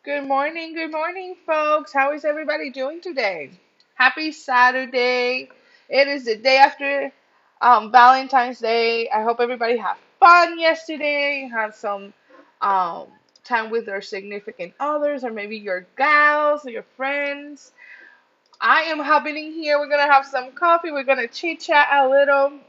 Good morning, folks. How is everybody doing today? Happy Saturday. It is the day after Valentine's Day. I hope everybody had fun yesterday, had some um, time with their significant others, or maybe your gals or your friends. I am hopping in here. We're going to have some coffee. We're going to chit chat a little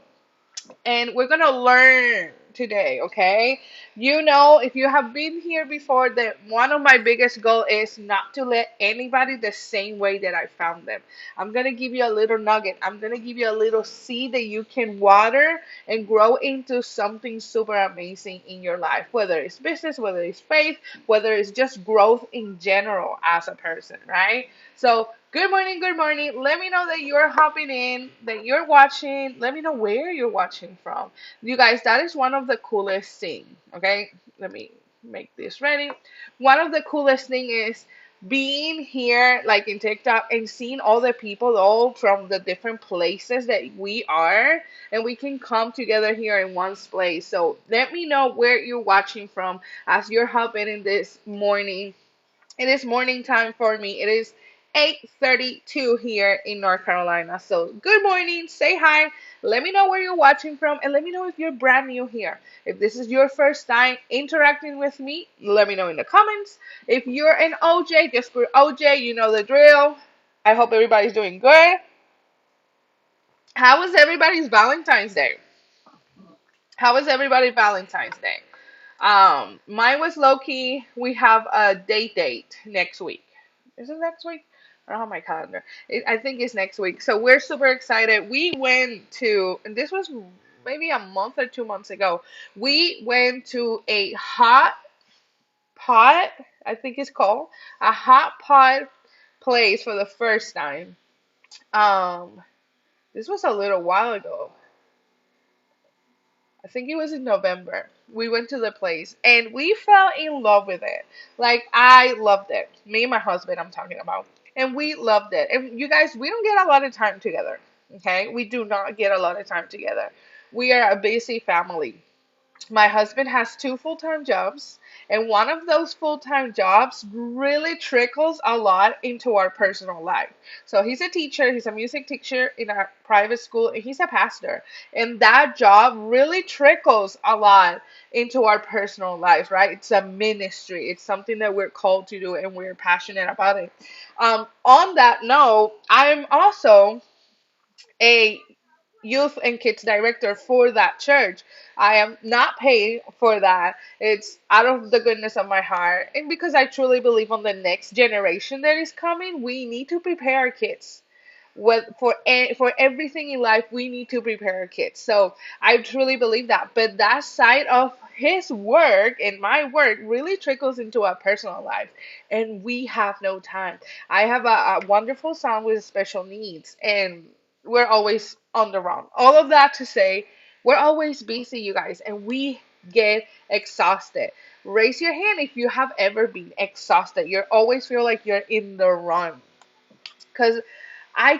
and we're gonna learn today, okay? You know, if you have been here before, that one of my biggest goal is not to let anybody the same way that I found them. I'm gonna give you a little nugget. I'm gonna give you a little seed that you can water and grow into something super amazing in your life, whether it's business, whether it's faith, whether it's just growth in general as a person, right? So, good morning, good morning. Let me know that you're hopping in, that you're watching. Let me know where you're watching from. You guys, that is one of the coolest thing, okay? Let me make this ready. One of the coolest thing is being here like in TikTok and seeing all the people all from the different places that we are and we can come together here in one place. So let me know where you're watching from as you're hopping in this morning. It is morning time for me. It is 8:32 here in North Carolina. So, good morning. Say hi. Let me know where you're watching from and let me know if you're brand new here. If this is your first time interacting with me, let me know in the comments. If you're an OJ, just for OJ, you know the drill. I hope everybody's doing good. How was everybody's Valentine's Day? How was everybody Valentine's Day? Mine was low key. We have a date next week. Is it next week? I don't have my calendar. I think it's next week. So we're super excited. We went to, and this was maybe a month or 2 months ago. We went to a hot pot, I think it's called, a hot pot place for the first time. Um, this was a little while ago. I think it was in November. We went to the place and we fell in love with it. Like I loved it. Me and my husband, I'm talking about. And we loved it. And you guys, we don't get a lot of time together. Okay? We do not get a lot of time together. We are a busy family. My husband has two full-time jobs, and one of those full-time jobs really trickles a lot into our personal life. So he's a teacher, he's a music teacher in a private school, and he's a pastor. And that job really trickles a lot into our personal lives, right? It's a ministry. It's something that we're called to do and we're passionate about it. On that note, I'm also a youth and kids director for that church. I am not paid for that. It's out of the goodness of my heart. And because I truly believe on the next generation that is coming, we need to prepare our kids. For everything in life, we need to prepare our kids. So I truly believe that. But that side of his work and my work really trickles into our personal life, and we have no time. I have a wonderful son with special needs, and we're always on the run. All of that to say, we're always busy, you guys, and we get exhausted. Raise your hand if you have ever been exhausted. You always feel like you're in the run. Because I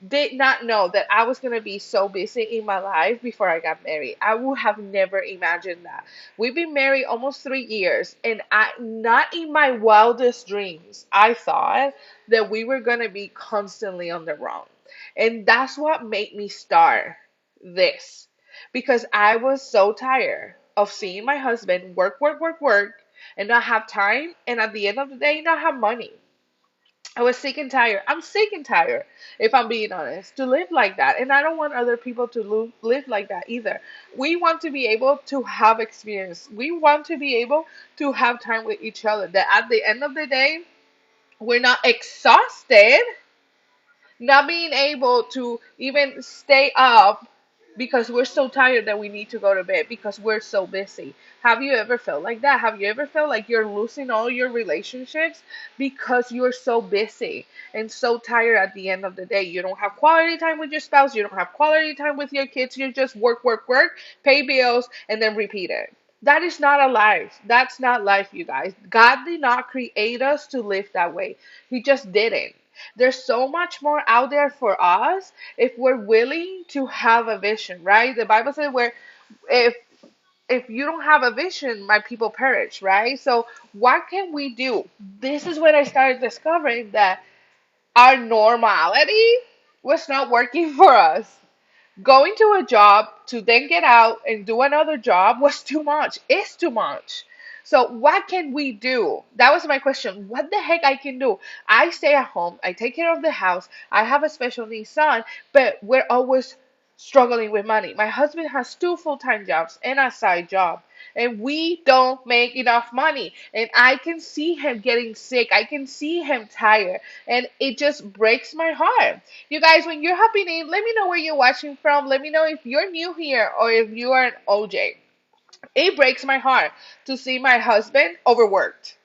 did not know that I was going to be so busy in my life before I got married. I would have never imagined that. We've been married almost 3 years, and not in my wildest dreams, I thought that we were going to be constantly on the run. And that's what made me start this. Because I was so tired of seeing my husband work, and not have time, and at the end of the day, not have money. I was sick and tired. I'm sick and tired, if I'm being honest, to live like that. And I don't want other people to live like that either. We want to be able to have experience. We want to be able to have time with each other. That at the end of the day, we're not exhausted, not being able to even stay up because we're so tired that we need to go to bed because we're so busy. Have you ever felt like that? Have you ever felt like you're losing all your relationships because you're so busy and so tired at the end of the day? You don't have quality time with your spouse, you don't have quality time with your kids, you just work, pay bills, and then repeat it. That is not a life. That's not life, you guys. God did not create us to live that way. He just didn't. There's so much more out there for us if we're willing to have a vision, right? The Bible says where if if you don't have a vision, my people perish, right? So what can we do? This is when I started discovering that our normality was not working for us. Going to a job to then get out and do another job was too much. It's too much. So what can we do? That was my question. What the heck I can do? I stay at home. I take care of the house. I have a special needs son, but we're always struggling with money. My husband has two full-time jobs and a side job, and we don't make enough money. And I can see him getting sick. I can see him tired, and it just breaks my heart. You guys, when you're hopping in, let me know where you're watching from. Let me know if you're new here or if you are an OJ. It breaks my heart to see my husband overworked.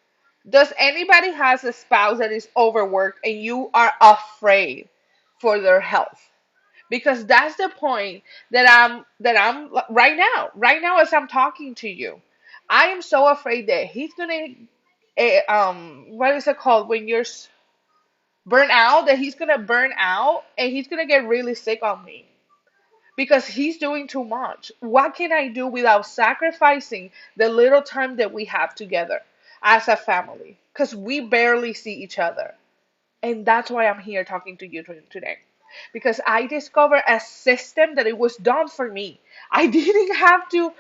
Does anybody has a spouse that is overworked and you are afraid for their health? Because that's the point that I'm right now. Right now as I'm talking to you. I am so afraid that he's gonna what is it called when you're burn out, that he's gonna burn out and he's gonna get really sick on me because he's doing too much. What can I do without sacrificing the little time that we have together as a family? Because we barely see each other. And that's why I'm here talking to you today. Because I discovered a system that it was done for me. I didn't have to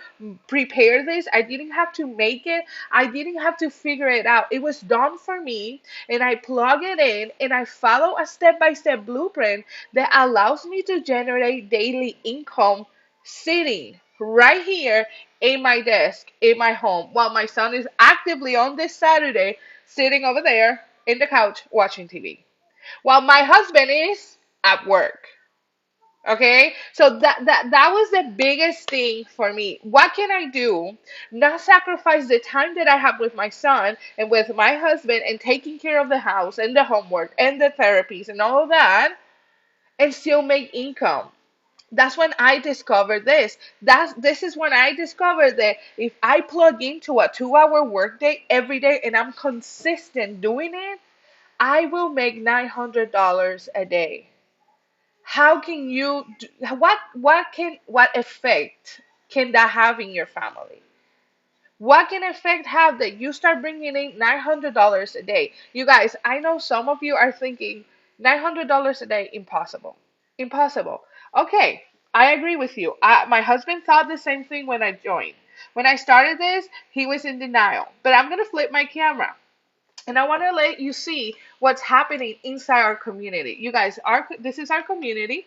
prepare this. I didn't have to make it. I didn't have to figure it out. It was done for me. And I plug it in and I follow a step by step blueprint that allows me to generate daily income sitting right here in my desk, in my home, while my son is actively on this Saturday sitting over there in the couch watching TV while my husband is at work. Okay, so that was the biggest thing for me. What can I do? Not sacrifice the time that I have with my son and with my husband and taking care of the house and the homework and the therapies and all of that, and still make income. That's when I discovered this. This is when I discovered that if I plug into a 2 hour workday every day and I'm consistent doing it, I will make $900 a day. How can what effect can that have in your family? What can effect have that you start bringing in $900 a day? You guys, I know some of you are thinking $900 a day, impossible. Impossible. Okay, I agree with you. My husband thought the same thing when I joined. When I started this, he was in denial. But I'm going to flip my camera. And I want to let you see what's happening inside our community. You guys, this is our community.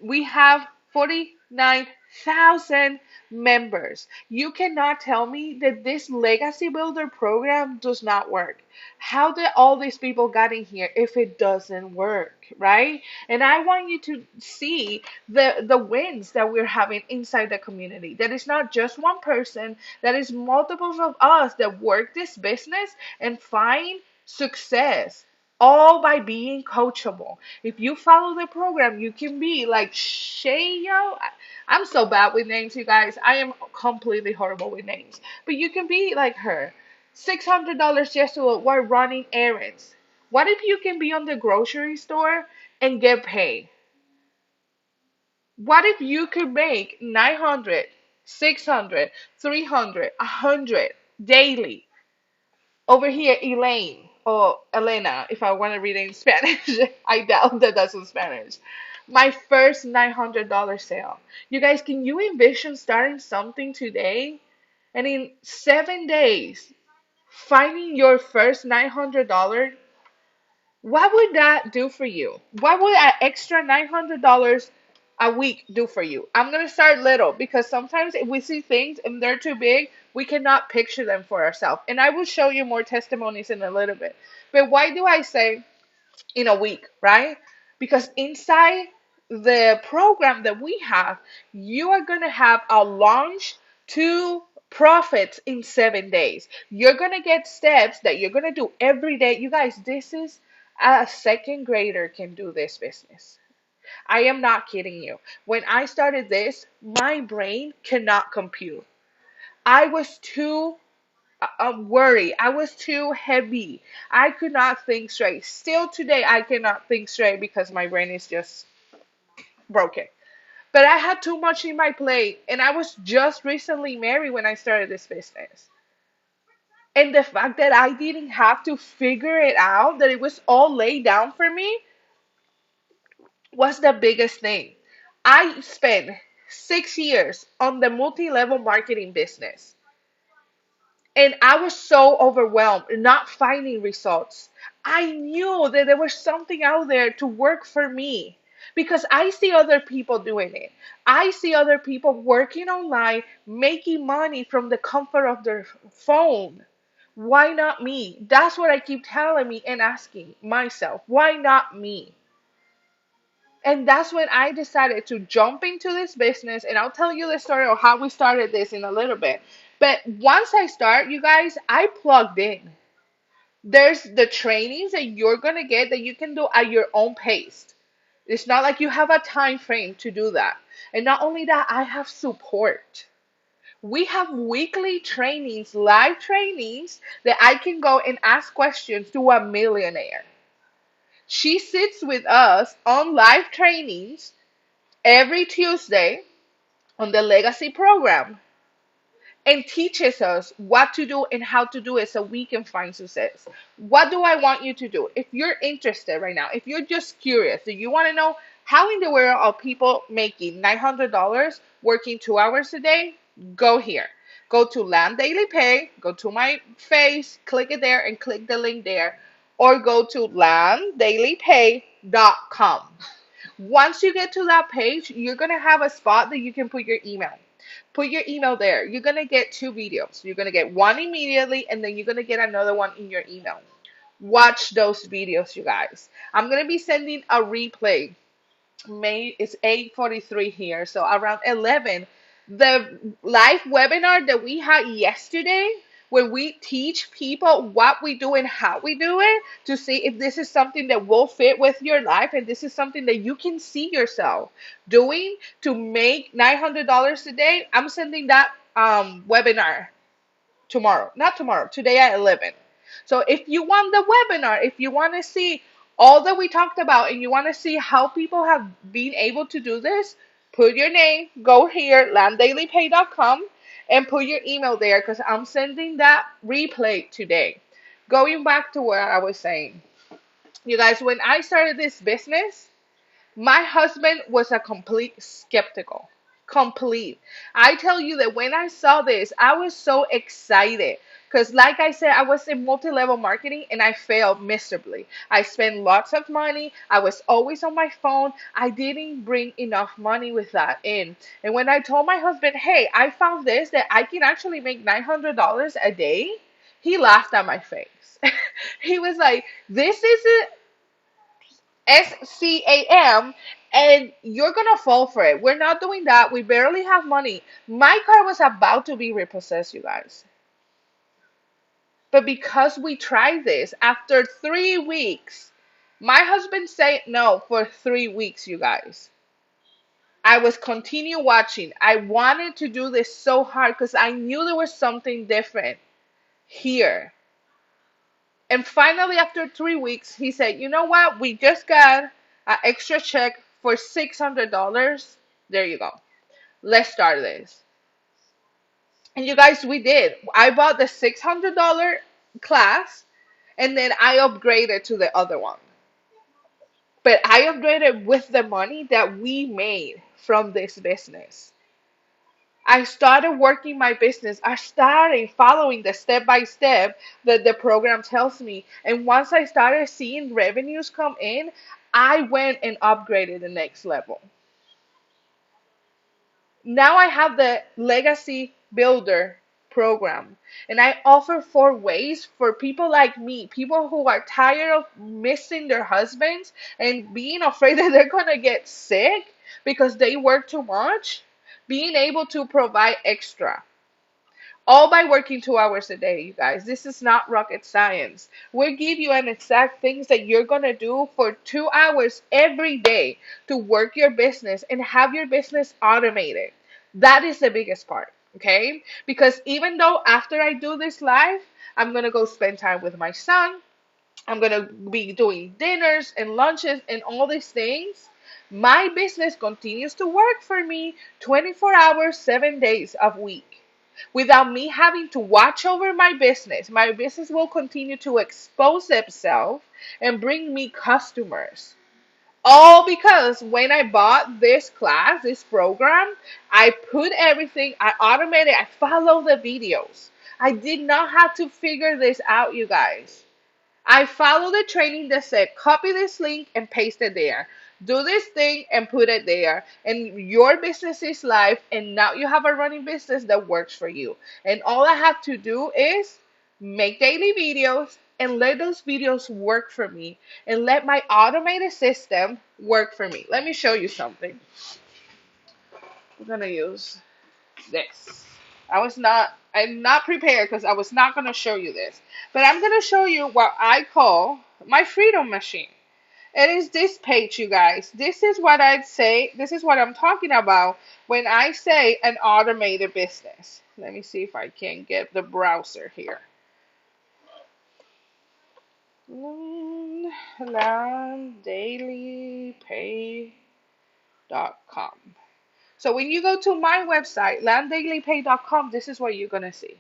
We have 49,000 members. You cannot tell me that this Legacy Builder program does not work. How did all these people got in here if it doesn't work, right? And I want you to see the wins that we're having inside the community. That is not just one person, that is multiples of us that work this business and find success all by being coachable. If you follow the program, you can be like Shayo. I'm so bad with names, you guys. I am completely horrible with names. But you can be like her. $600 just to while running errands. What if you can be on the grocery store and get paid? What if you could make 900, 600, 300, 100 daily? Over here, Elaine or Elena, if I want to read it in Spanish. I doubt that that's in Spanish. My first $900 sale. You guys, can you envision starting something today and in 7 days finding your first $900? What would that do for you? What would an extra $900 a week do for you? I'm going to start little because sometimes if we see things and they're too big, we cannot picture them for ourselves. And I will show you more testimonies in a little bit. But why do I say in a week, right? Because inside the program that we have, you are going to have a launch to profits in 7 days. You're going to get steps that you're going to do every day. You guys, this is a second grader can do this business. I am not kidding you. When I started this, my brain cannot compute. I was too worried. I was too heavy. I could not think straight. Still today, I cannot think straight because my brain is just broken. But I had too much in my plate, and I was just recently married when I started this business. And the fact that I didn't have to figure it out, that it was all laid down for me, was the biggest thing. I spent 6 years on the multi level marketing business. And I was so overwhelmed, not finding results. I knew that there was something out there to work for me because I see other people doing it. I see other people working online, making money from the comfort of their phone. Why not me? That's what I keep telling me and asking myself. Why not me? And that's when I decided to jump into this business. And I'll tell you the story of how we started this in a little bit. But once I start, you guys, I plugged in. There's the trainings that you're going to get that you can do at your own pace. It's not like you have a time frame to do that. And not only that, I have support. We have weekly trainings, live trainings that I can go and ask questions to a millionaire. She sits with us on live trainings every Tuesday on the legacy program and teaches us what to do and how to do it so we can find success. What do I want you to do? If you're interested right now, if you're just curious, do you want to know how in the world are people making $900 working 2 hours a day? Go here. Go to Land Daily Pay, go to my face, click it there, and click the link there, or go to landdailypay.com. Once you get to that page, you're going to have a spot that you can put your email. Put your email there. You're going to get two videos. You're going to get one immediately, and then you're going to get another one in your email. Watch those videos, you guys. I'm going to be sending a replay. May it's 8:43 here, so around 11. The live webinar that we had yesterday, where we teach people what we do and how we do it to see if this is something that will fit with your life and this is something that you can see yourself doing to make $900 a day. I'm sending that webinar tomorrow, not tomorrow, today at 11. So if you want the webinar, if you want to see all that we talked about and you want to see how people have been able to do this, put your name, go here, landdailypay.com, and put your email there because I'm sending that replay today. Going back to where I was saying, you guys, when I started this business, my husband was a complete skeptical. Complete. I tell you that when I saw this, I was so excited. Because, like I said, I was in multi level marketing and I failed miserably. I spent lots of money. I was always on my phone. I didn't bring enough money with that in. And when I told my husband, hey, I found this that I can actually make $900 a day, he laughed at my face. He was like, this isn't SCAM, and you're gonna fall for it. We're not doing that. We barely have money. My car was about to be repossessed, you guys. But because we tried this, after 3 weeks, my husband said no for 3 weeks, you guys. I was continue watching. I wanted to do this so hard because I knew there was something different here. And finally, after 3 weeks, he said, you know what? We just got an extra check for $600. There you go. Let's start this. And you guys, we did. I bought the $600 class and then I upgraded to the other one. But I upgraded with the money that we made from this business. I started working my business. I started following the step by step that the program tells me. And once I started seeing revenues come in, I went and upgraded the next level. Now I have the Legacy Builder program. And I offer 4 ways for people like me, people who are tired of missing their husbands and being afraid that they're going to get sick because they work too much, being able to provide extra. All by working 2 hours a day, you guys. This is not rocket science. We give you an exact things that you're gonna do for 2 hours every day to work your business and have your business automated. That is the biggest part, okay? Because even though after I do this live, I'm gonna go spend time with my son. I'm gonna be doing dinners and lunches and all these things. My business continues to work for me 24 hours, 7 days a week. Without me having to watch over my business will continue to expose itself and bring me customers. All because when I bought this class, this program, I put everything, I automated, I follow the videos. I did not have to figure this out, you guys. I follow the training that said copy this link and paste it there. Do this thing and put it there. And your business is live. And now you have a running business that works for you. And all I have to do is make daily videos and let those videos work for me and let my automated system work for me. Let me show you something. We're going to use this. I'm not prepared because I was not going to show you this. But I'm going to show you what I call my freedom machine. It is this page, you guys. This is what I'd say, this is what I'm talking about when I say an automated business. Let me see if I can get the browser here. LandDailyPay.com. So when you go to my website, landdailypay.com, this is what you're gonna see.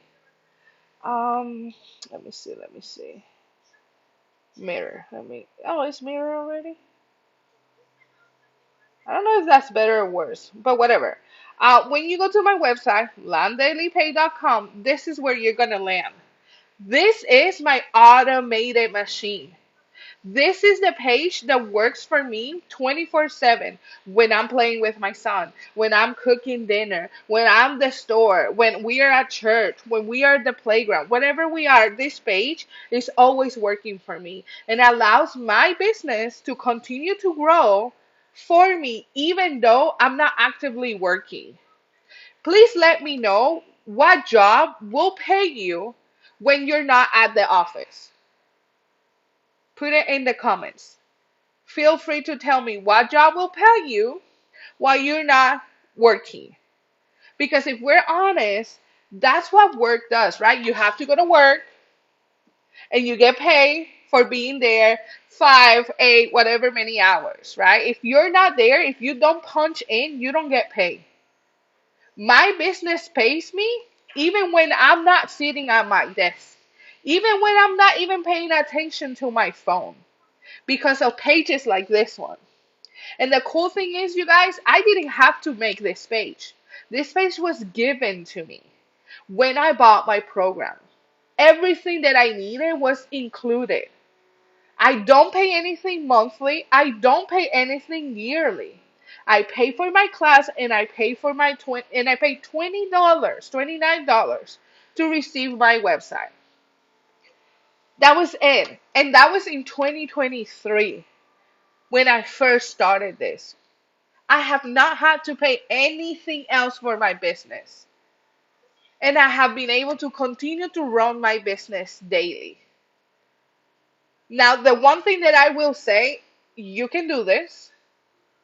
Um, let me see. Mirror. Oh, it's mirror already? I don't know if that's better or worse, but whatever. When you go to my website, landdailypay.com, this is where you're gonna land. This is my automated machine. This is the page that works for me 24/7 when I'm playing with my son, when I'm cooking dinner, when I'm at the store, when we are at church, when we are at the playground, whatever we are, this page is always working for me and allows my business to continue to grow for me even though I'm not actively working. Please let me know what job will pay you when you're not at the office. Put it in the comments. Feel free to tell me what job will pay you while you're not working. Because if we're honest, that's what work does, right? You have to go to work and you get paid for being there 5, 8, whatever many hours, right? If you're not there, if you don't punch in, you don't get paid. My business pays me even when I'm not sitting at my desk, even when I'm not even paying attention to my phone because of pages like this one. And the cool thing is, you guys, I didn't have to make this page. This page was given to me when I bought my program. Everything that I needed was included. I don't pay anything monthly. I don't pay anything yearly. I pay for my class and I pay for my and I pay $20, $29 to receive my website. That was it. And that was in 2023 when I first started this. I have not had to pay anything else for my business. And I have been able to continue to run my business daily. Now, the one thing that I will say, you can do this.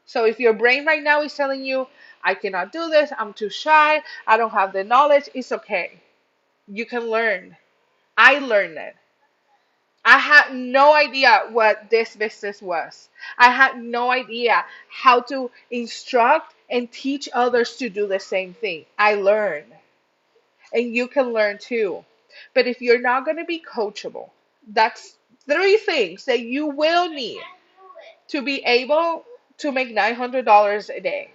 So if your brain right now is telling you, I cannot do this, I'm too shy, I don't have the knowledge, it's okay. You can learn. I learned it. I had no idea what this business was. I had no idea how to instruct and teach others to do the same thing. I learned. And you can learn too. But if you're not going to be coachable, that's three things that you will need to be able to make $900 a day.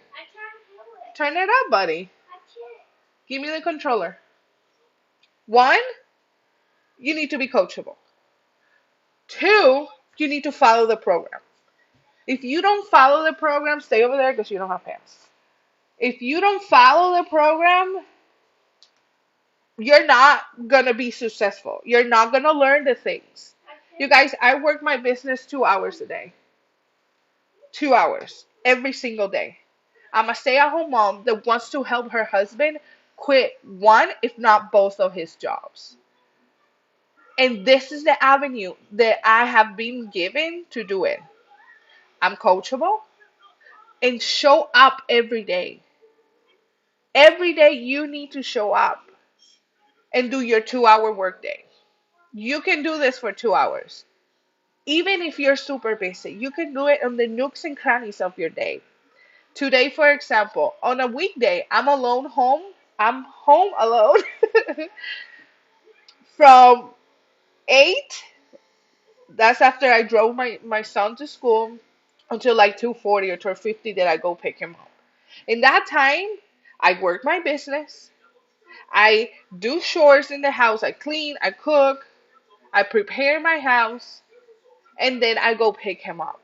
Turn it up, buddy. Give me the controller. One, you need to be coachable. Two, you need to follow the program. If you don't follow the program, stay over there because you don't have pants. If you don't follow the program, you're not going to be successful. You're not going to learn the things. You guys, I work my business 2 hours a day. 2 hours every single day. I'm a stay at home mom that wants to help her husband quit one, if not both, of his jobs. And this is the avenue that I have been given to do it. I'm coachable and show up every day. Every day you need to show up and do your 2 hour workday. You can do this for 2 hours. Even if you're super busy, you can do it on the nooks and crannies of your day. Today, for example, on a weekday, I'm alone home. I'm home alone from 8. That's after I drove my son to school until like 2:40 or 2:50 that I go pick him up. In that time, I work my business. I do chores in the house. I clean, I cook, I prepare my house, and then I go pick him up.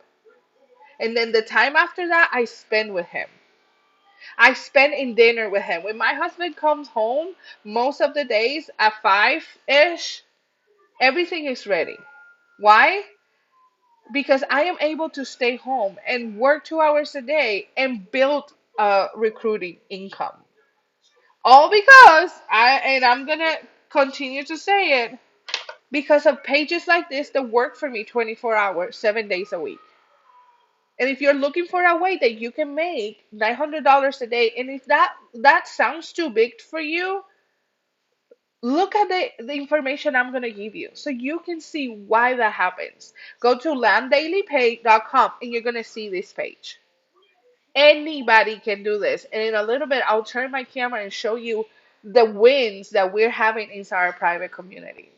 And then the time after that, I spend with him. I spend in dinner with him. When my husband comes home, most of the days at 5-ish, everything is ready. Why? Because I am able to stay home and work 2 hours a day and build a recruiting income. All because I'm gonna continue to say it because of pages like this that work for me 24 hours, 7 days a week. And if you're looking for a way that you can make $900 a day, and if that sounds too big for you, look at the information I'm going to give you so you can see why that happens. Go to landdailypay.com and you're going to see this page. Anybody can do this. And in a little bit, I'll turn my camera and show you the wins that we're having inside our private community.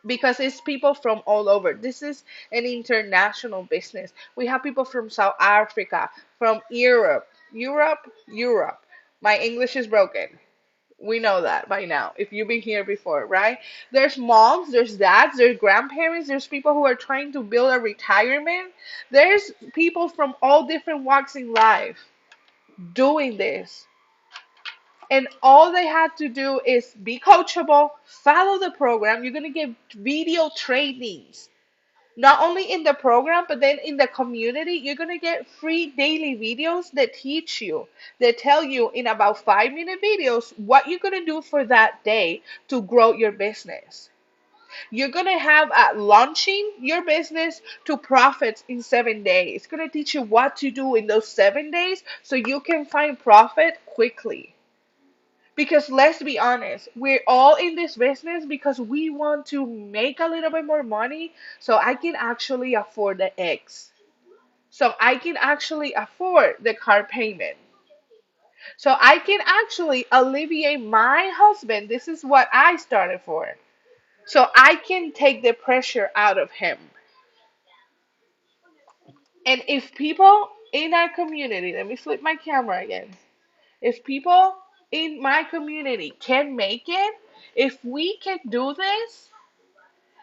Because it's people from all over. This is an international business. We have people from South Africa, from Europe. My English is broken. We know that by now, if you've been here before, right? There's moms, there's dads, there's grandparents, there's people who are trying to build a retirement. There's people from all different walks in life doing this. And all they had to do is be coachable, follow the program. You're going to get video trainings, not only in the program, but then in the community. You're going to get free daily videos that teach you, that tell you in about 5-minute videos what you're going to do for that day to grow your business. You're going to have launching your business to profits in 7 days. It's going to teach you what to do in those 7 days so you can find profit quickly. Because let's be honest, we're all in this business because we want to make a little bit more money so I can actually afford the eggs. So I can actually afford the car payment. So I can actually alleviate my husband. This is what I started for. So I can take the pressure out of him. And if people in our community, let me flip my camera again. If people in my community can make it, if we can do this,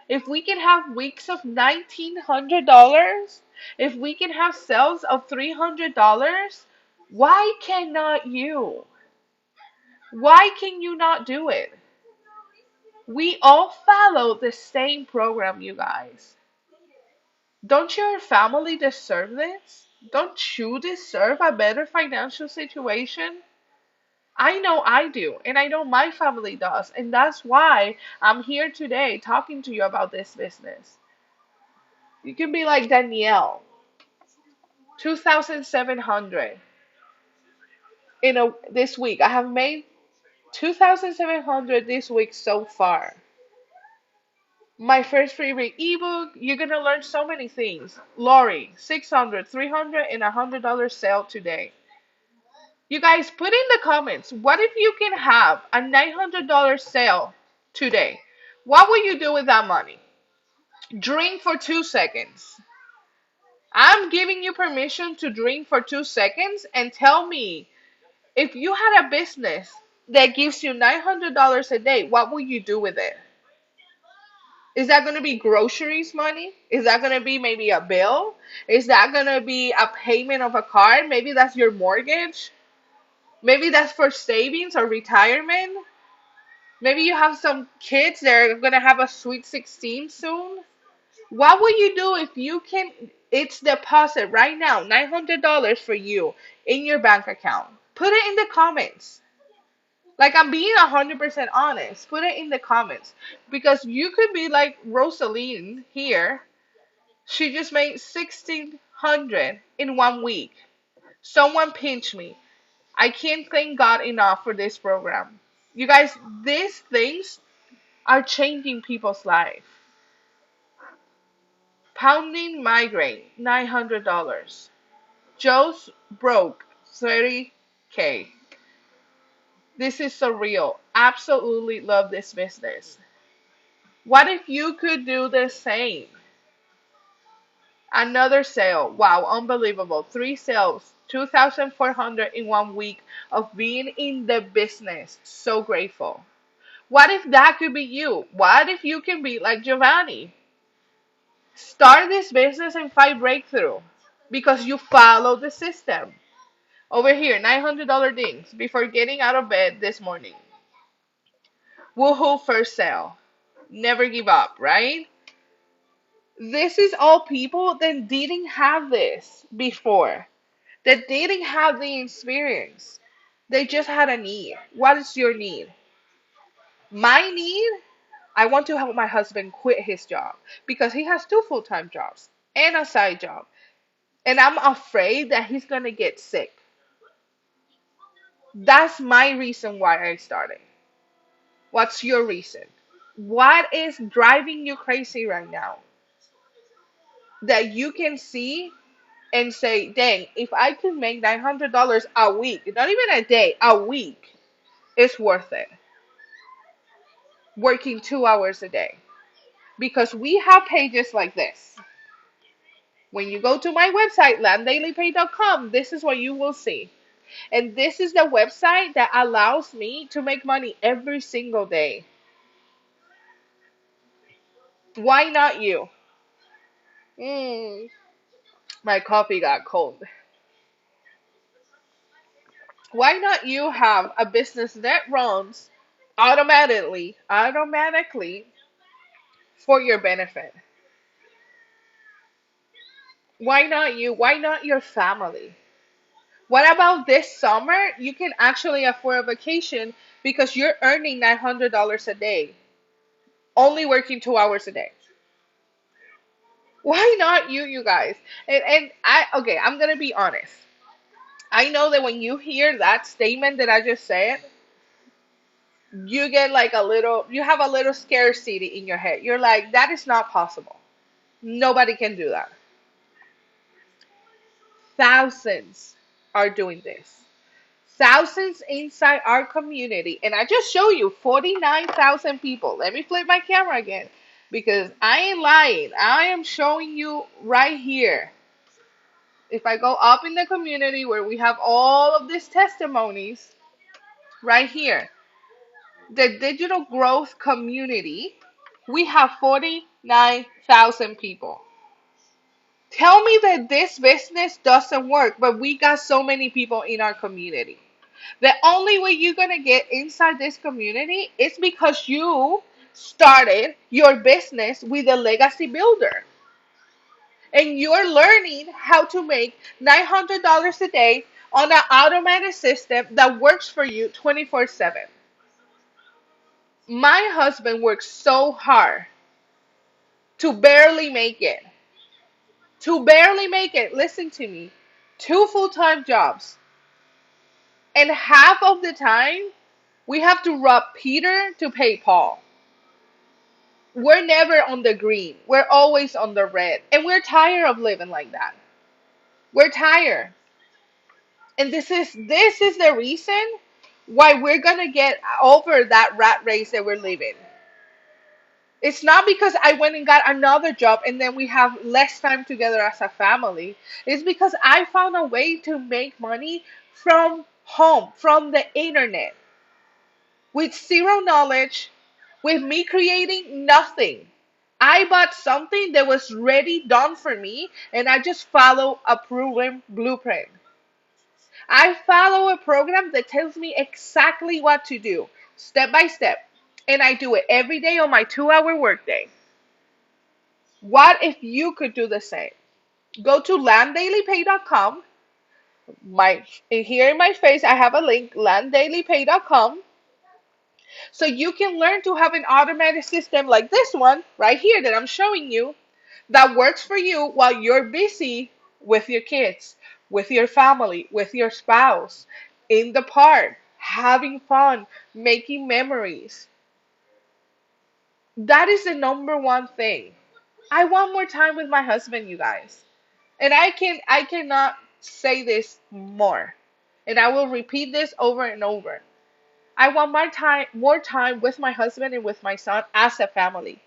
if we can have weeks of $1,900, if we can have sales of $300, why cannot you? Why can you not do it? We all follow the same program, you guys. Don't your family deserve this? Don't you deserve a better financial situation? I know I do, and I know my family does, and that's why I'm here today talking to you about this business. You can be like Danielle, 2,700 in a this week. I have made 2,700 this week so far. My first free read ebook, you're gonna learn so many things. Lori, 600, 300, and $100 sale today. You guys put in the comments, what if you can have a $900 sale today? What will you do with that money? Drink for 2 seconds. I'm giving you permission to drink for 2 seconds and tell me if you had a business that gives you $900 a day, what will you do with it? Is that going to be groceries money? Is that going to be maybe a bill? Is that going to be a payment of a car? Maybe that's your mortgage. Maybe that's for savings or retirement. Maybe you have some kids that are going to have a sweet 16 soon. What will you do if you can? It's deposit right now, $900 for you in your bank account. Put it in the comments. Like I'm being 100% honest. Put it in the comments because you could be like Rosaline here. She just made 1,600 in 1 week. Someone pinched me. I can't thank God enough for this program. You guys, these things are changing people's life. Pounding migraine, $900. Joe's broke, 30K. This is surreal. Absolutely love this business. What if you could do the same? Another sale. Wow, unbelievable. Three sales, 2,400 in 1 week of being in the business. So grateful. What if that could be you? What if you can be like Giovanni? Start this business and find breakthrough because you follow the system. Over here, $900 dings before getting out of bed this morning. Woohoo, first sale. Never give up, right? This is all people that didn't have this before, that didn't have the experience. They just had a need. What is your need? My need, I want to help my husband quit his job because he has two full-time jobs and a side job. And I'm afraid that he's going to get sick. That's my reason why I started. What's your reason? What is driving you crazy right now that you can see and say, dang, if I could make $900 a week, not even a day, a week, it's worth it. Working 2 hours a day. Because we have pages like this. When you go to my website, landdailypay.com, this is what you will see. And this is the website that allows me to make money every single day. Why not you? My coffee got cold. Why not you have a business that runs automatically for your benefit? Why not you? Why not your family? What about this summer? You can actually afford a vacation because you're earning $900 a day, only working 2 hours a day. Why not you, you guys? And okay, I'm gonna be honest. I know that when you hear that statement that I just said, you get like you have a little scarcity in your head. You're like, that is not possible. Nobody can do that. Thousands are doing this. Thousands inside our community. And I just show you 49,000 people. Let me flip my camera again because I ain't lying. I am showing you right here. If I go up in the community where we have all of these testimonies, right here, the digital growth community, we have 49,000 people. Tell me that this business doesn't work, but we got so many people in our community. The only way you're going to get inside this community is because you started your business with a legacy builder. And you're learning how to make $900 a day on an automated system that works for you 24/7. My husband works so hard to barely make it. To barely make it, listen to me, two full-time jobs. And half of the time, we have to rob Peter to pay Paul. We're never on the green. We're always on the red. And we're tired of living like that. We're tired. And this is the reason why we're gonna get over that rat race that we're living. It's not because I went and got another job and then we have less time together as a family. It's because I found a way to make money from home, from the internet, with zero knowledge, with me creating nothing. I bought something that was ready, done for me, and I just follow a proven blueprint. I follow a program that tells me exactly what to do, step by step, and I do it every day on my 2 hour workday. What if you could do the same? Go to landdailypay.com. Here in my face, I have a link, landdailypay.com. So you can learn to have an automated system like this one right here that I'm showing you that works for you while you're busy with your kids, with your family, with your spouse, in the park, having fun, making memories. That is the number one thing. I want more time with my husband, you guys. And I cannot say this more. And I will repeat this over and over. I want more time with my husband and with my son as a family.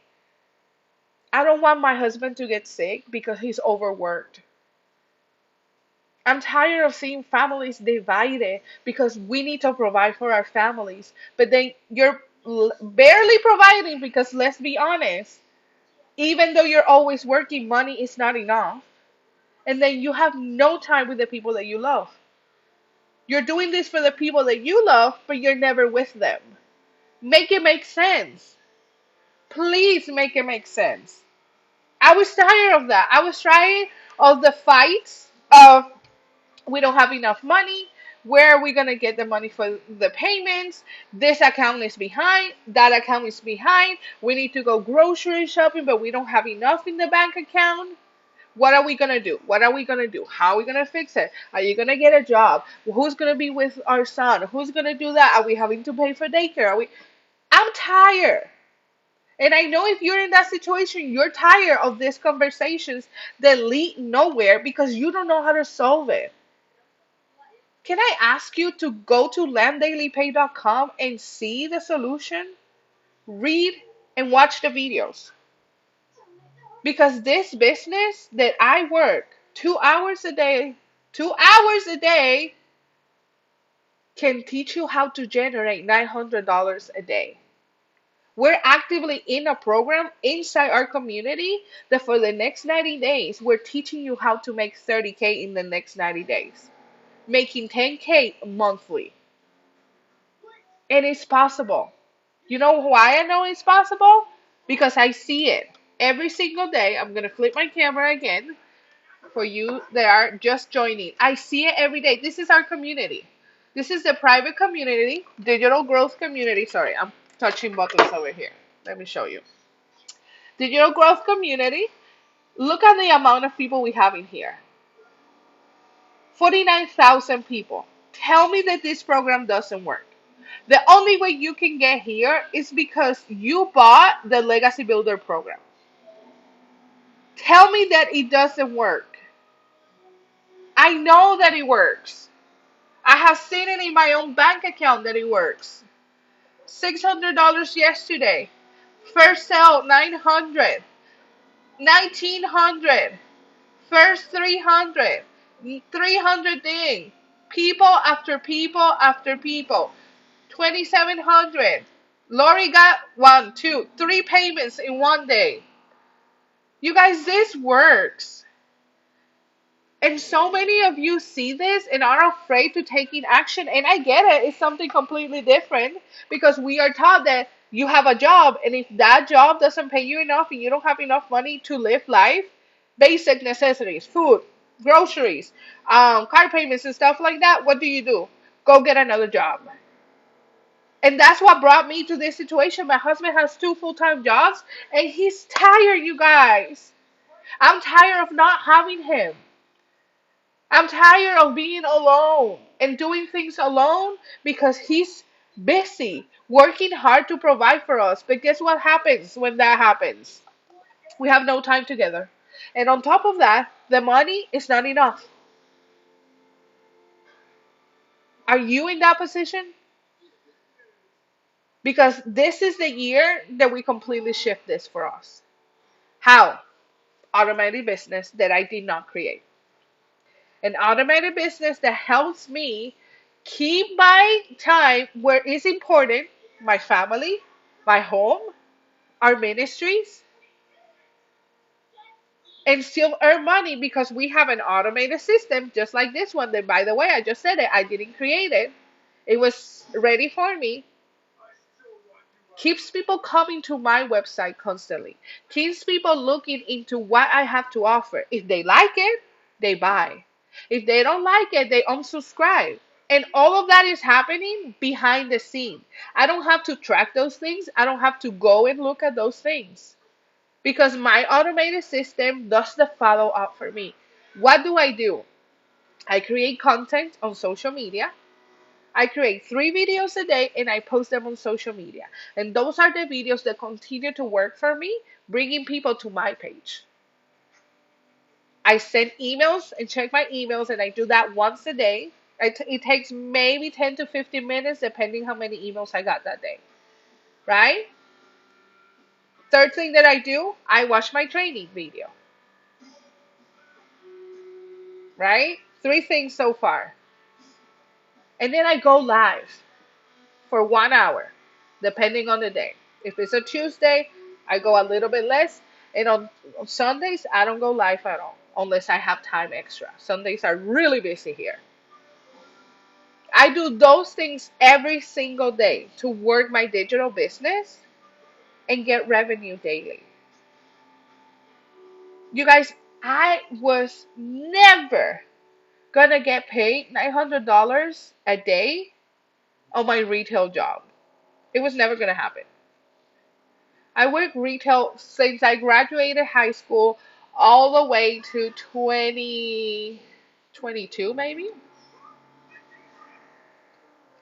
I don't want my husband to get sick because he's overworked. I'm tired of seeing families divided because we need to provide for our families. But then you're barely providing because let's be honest, even though you're always working, money is not enough. And then you have no time with the people that you love. You're doing this for the people that you love, but you're never with them. Make it make sense. Please make it make sense. I was tired of that. I was tired of the fights of we don't have enough money. Where are we going to get the money for the payments? This account is behind. That account is behind. We need to go grocery shopping, but we don't have enough in the bank account. What are we going to do? What are we going to do? How are we going to fix it? Are you going to get a job? Who's going to be with our son? Who's going to do that? Are we having to pay for daycare? I'm tired. And I know if you're in that situation, you're tired of these conversations that lead nowhere because you don't know how to solve it. Can I ask you to go to landdailypay.com and see the solution? Read and watch the videos. Because this business that I work 2 hours a day, 2 hours a day can teach you how to generate $900 a day. We're actively in a program inside our community that for the next 90 days, we're teaching you how to make 30K in the next 90 days, making 10K monthly. And it's possible. You know why I know it's possible? Because I see it every single day. I'm going to flip my camera again for you that are just joining. I see it every day. This is our community. This is the private community, digital growth community. Sorry, I'm touching buttons over here. Let me show you. Digital growth community. Look at the amount of people we have in here. 49,000 people. Tell me that this program doesn't work. The only way you can get here is because you bought the Legacy Builder program. Tell me that it doesn't work. I know that it works. I have seen it in my own bank account that it works. $600 yesterday. First sale, 900. 1900. First 300. 300 thing. People after people after people. 2,700. Lori got 1, 2, 3 payments in one day. You guys, this works. And so many of you see this and are afraid to taking action. And I get it. It's something completely different because we are taught that you have a job. And if that job doesn't pay you enough and you don't have enough money to live life, basic necessities, food, groceries, car payments and stuff like that, what do? Go get another job. And that's what brought me to this situation. My husband has 2 full-time jobs and he's tired, you guys. I'm tired of not having him. I'm tired of being alone and doing things alone because he's busy, working hard to provide for us. But guess what happens when that happens? We have no time together. And on top of that, the money is not enough. Are you in that position? Because this is the year that we completely shift this for us. How? Automated business that I did not create. An automated business that helps me keep my time where it's important, my family, my home, our ministries, and still earn money because we have an automated system just like this one that, by the way, I just said it, I didn't create it. It was ready for me. Keeps people coming to my website constantly. Keeps people looking into what I have to offer. If they like it, they buy. If they don't like it, they unsubscribe. And all of that is happening behind the scene. I don't have to track those things. I don't have to go and look at those things. Because my automated system does the follow up for me. What do? I create content on social media. I create 3 videos a day and I post them on social media. And those are the videos that continue to work for me, bringing people to my page. I send emails and check my emails, and I do that once a day. It takes maybe 10 to 15 minutes, depending how many emails I got that day, right? Third thing that I do, I watch my training video, right? 3 things so far. And then I go live for 1 hour, depending on the day. If it's a Tuesday, I go a little bit less. And on Sundays, I don't go live at all, unless I have time extra. Sundays are really busy here. I do those things every single day to work my digital business and get revenue daily. You guys, I was never gonna get paid $900 a day on my retail job. It was never gonna happen. I worked retail since I graduated high school all the way to 2022 maybe.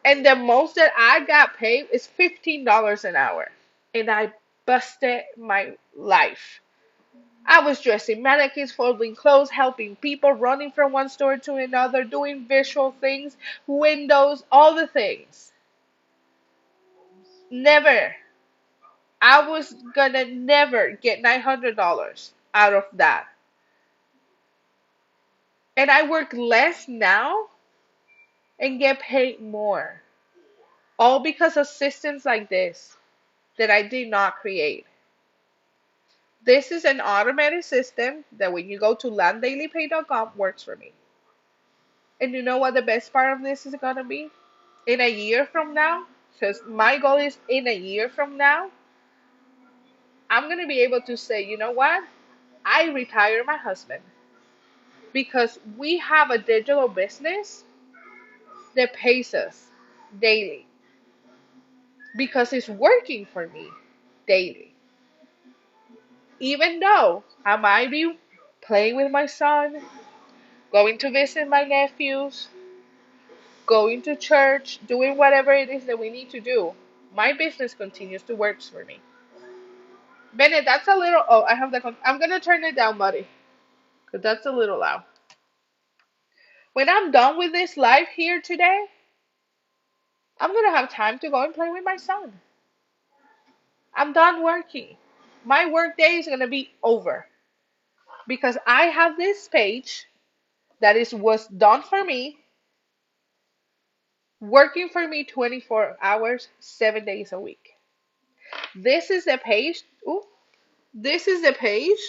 And the most that I got paid is $15 an hour. And I busted my life. I was dressing mannequins, folding clothes, helping people, running from one store to another, doing visual things, windows, all the things. Never. I was gonna never get $900 out of that. And I work less now and get paid more. All because of systems like this that I did not create. This is an automated system that when you go to landdailypay.com works for me. And you know what the best part of this is gonna be? In a year from now, because my goal is in a year from now, I'm gonna be able to say, you know what? I retired my husband because we have a digital business that pays us daily because it's working for me daily. Even though I might be playing with my son, going to visit my nephews, going to church, doing whatever it is that we need to do, my business continues to work for me. Bennett, that's a little. Oh, I have the. I'm gonna turn it down, buddy, because that's a little loud. When I'm done with this live here today, I'm gonna have time to go and play with my son. I'm done working. My work day is gonna be over because I have this page that is was done for me, working for me 24 hours, 7 days a week. This is a page. Ooh, this is a page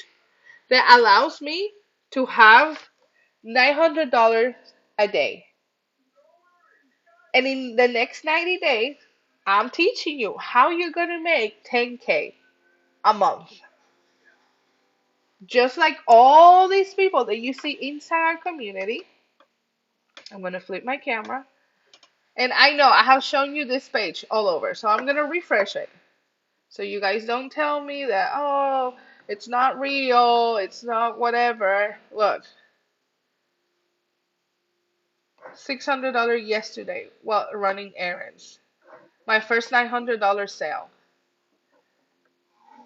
that allows me to have $900 a day. And in the next 90 days, I'm teaching you how you're going to make 10K a month. Just like all these people that you see inside our community. I'm going to flip my camera. And I know I have shown you this page all over. So I'm going to refresh it. So you guys don't tell me that, oh, it's not real. It's not whatever. Look, $600 yesterday while running errands. My first $900 sale.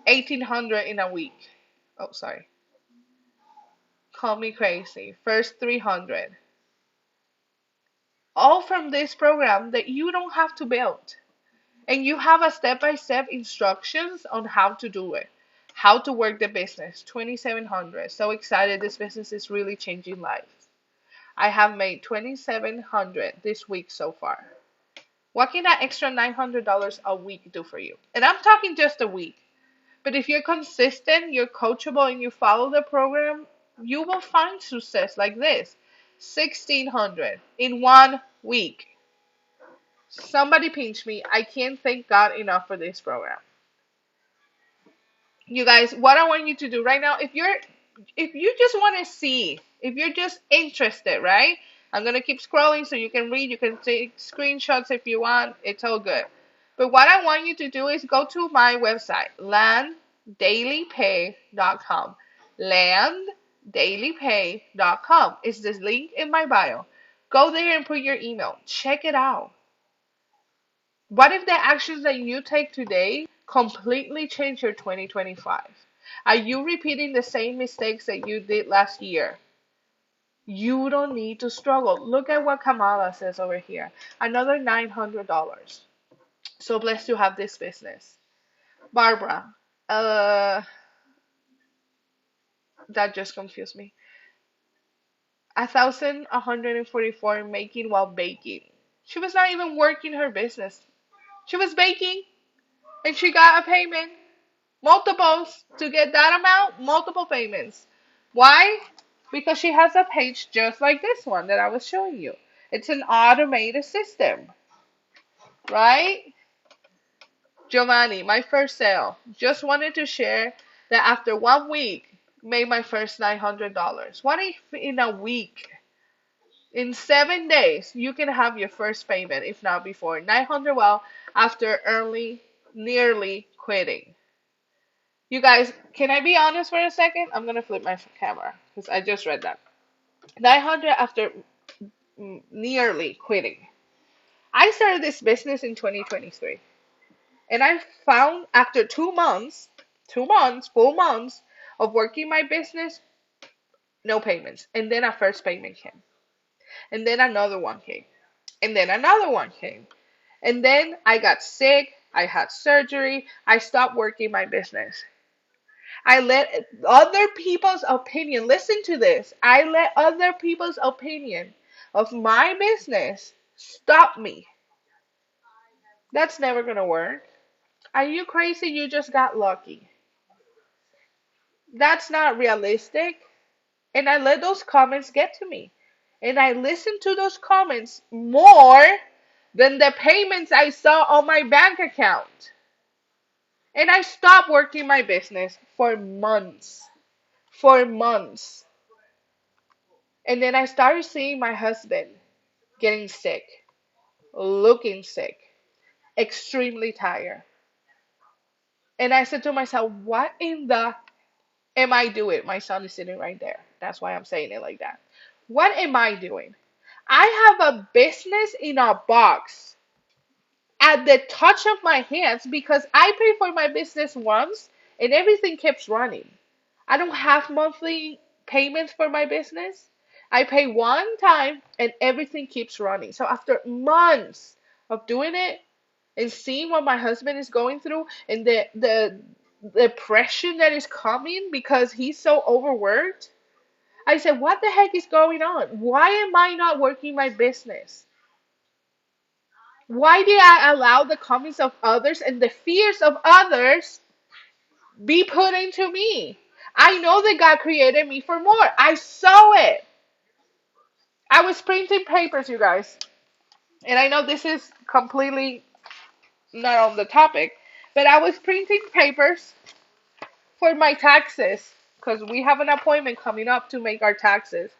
1,800 in a week. Oh, sorry. Call me crazy. First 300. All from this program that you don't have to build. And you have a step-by-step instructions on how to do it. How to work the business. 2,700. So excited. This business is really changing lives. I have made 2,700 this week so far. What can that extra $900 a week do for you? And I'm talking just a week. But if you're consistent, you're coachable, and you follow the program, you will find success like this. 1,600 in 1 week. Somebody pinch me. I can't thank God enough for this program. You guys, what I want you to do right now, if you just want to see, if you're just interested, right? I'm gonna keep scrolling so you can read, you can take screenshots if you want, it's all good. But what I want you to do is go to my website, landdailypay.com. Landdailypay.com. It's this link in my bio. Go there and put your email. Check it out. What if the actions that you take today completely change your 2025? Are you repeating the same mistakes that you did last year? You don't need to struggle. Look at what Kamala says over here. Another $900. So blessed to have this business. Barbara, uh, that just confused me. 1,144 making while baking. She was not even working her business. She was baking and she got a payment. Multiples to get that amount, multiple payments. Why? Because she has a page just like this one that I was showing you. It's an automated system, right? Giovanni, my first sale. Just wanted to share that after 1 week, made my first $900. What if in a week, in 7 days, you can have your first payment, if not before? 900 well, after early, nearly quitting. You guys, can I be honest for a second? I'm gonna flip my camera because I just read that. 900 after nearly quitting. I started this business in 2023, and I found after 2 months, 2 months, full months of working my business, no payments. And then a first payment came, and then another one came, and then another one came. And then I got sick, I had surgery, I stopped working my business. I let other people's opinion, listen to this. I let other people's opinion of my business stop me. That's never going to work. Are you crazy? You just got lucky. That's not realistic. And I let those comments get to me. And I listened to those comments more than the payments I saw on my bank account. And I stopped working my business for months. For months. And then I started seeing my husband getting sick, looking sick, extremely tired. And I said to myself, what in the am I doing? My son is sitting right there. That's why I'm saying it like that. What am I doing? I have a business in a box at the touch of my hands because I pay for my business once and everything keeps running. I don't have monthly payments for my business. I pay one time and everything keeps running. So after months of doing it and seeing what my husband is going through and the depression that is coming because he's so overworked, I said, what the heck is going on? Why am I not working my business? Why did I allow the comments of others and the fears of others be put into me? I know that God created me for more. I saw it. I was printing papers, you guys. And I know this is completely not on the topic, but I was printing papers for my taxes because we have an appointment coming up to make our taxes.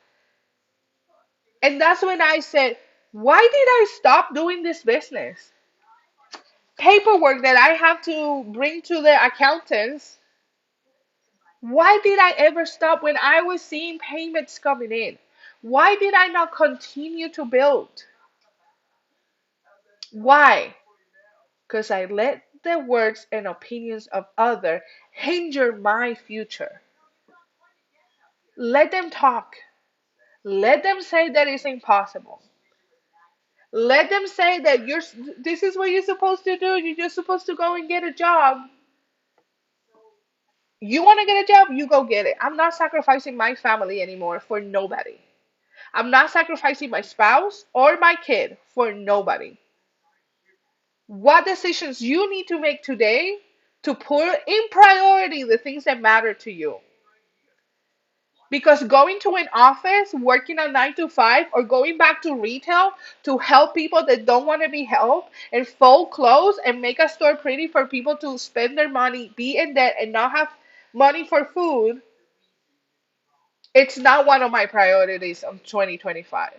And that's when I said, why did I stop doing this business? Paperwork that I have to bring to the accountants. Why did I ever stop when I was seeing payments coming in? Why did I not continue to build? Why? Because I let the words and opinions of others hinder my future. Let them talk. Let them say that it's impossible. Let them say that this is what you're supposed to do. You're just supposed to go and get a job. You want to get a job? You go get it. I'm not sacrificing my family anymore for nobody. I'm not sacrificing my spouse or my kid for nobody. What decisions you need to make today to put in priority the things that matter to you? Because going to an office, working a 9 to 5, or going back to retail to help people that don't want to be helped and fold clothes and make a store pretty for people to spend their money, be in debt, and not have money for food, it's not one of my priorities of 2025.